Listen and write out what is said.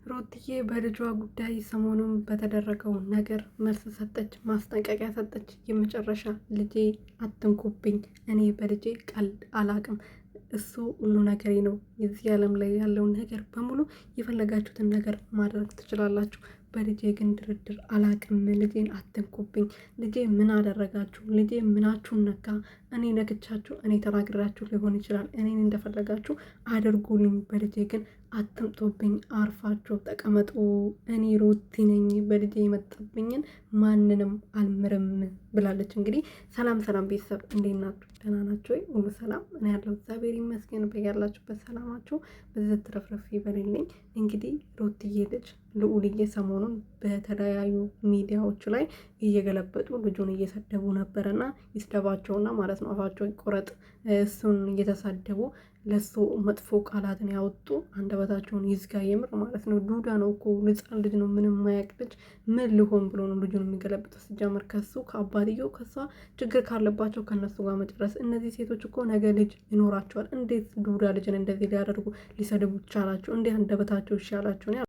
ሩትዬ በልጇ ጉዳይ ሰሞኑን በተደረገው ነገር መልስ ሰጠች፣ ማስጠንቀቂያ ሰጠች። የመጨረሻ ልጄ አትንኩብኝ፣ እኔ በልጄ ቀልድ አላቅም፣ እሱ ሁሉ ነገሬ ነው። የዚህ ዓለም ላይ ያለውን ነገር በሙሉ የፈለጋችሁትን ነገር ማድረግ ትችላላችሁ። በልጄ ግን ድርድር አላቅም። ልጄን አትንኩብኝ። ልጄ ምን አደረጋችሁ? ልጄ ምናችሁን ነካ? እኔ ነክቻችሁ፣ እኔ ተናግራችሁ ሊሆን ይችላል። እኔን እንደፈለጋችሁ አድርጉልኝ። በልጄ ግን አትምጡብኝ። አርፋችሁ ተቀመጡ። እኔ ሩቲ ነኝ። በልጄ የመጣብኝን ማንንም አልምርም ብላለች። እንግዲህ ሰላም ሰላም ቤተሰብ እንዴት ናችሁ? ደህና ናችሁ ወይ? ሁሉ ሰላም? እኔ ያለው እግዚአብሔር ይመስገን። በያላችሁበት ሰላማችሁ በዚህ ትረፍረፍ ይበልልኝ። እንግዲህ ሩትዬ ልጅ ልዑልዬ ሰሞኑን በተለያዩ ሚዲያዎች ላይ እየገለበጡ ልጁን እየሰደቡ ነበረና ይስደባቸውና ማለት ነው አፋቸው ይቆረጥ እሱን እየተሳደቡ ለሱ መጥፎ ቃላትን ያወጡ አንደበታቸውን ይዝጋ። የምር ማለት ነው። ዱዳ ነው እኮ ሕፃን ልጅ ነው። ምንም ማያቅ ልጅ ምን ሊሆን ብሎ ነው ልጁን የሚገለብጠው? ሲጀመር ከሱ ከአባትየው ከሷ ችግር ካለባቸው ከነሱ ጋር መጨረስ። እነዚህ ሴቶች እኮ ነገ ልጅ ይኖራቸዋል። እንዴት ዱዳ ልጅን እንደዚህ ሊያደርጉ ሊሰድቡ ይቻላቸው? እንዴት አንደበታቸው ይሻላቸው?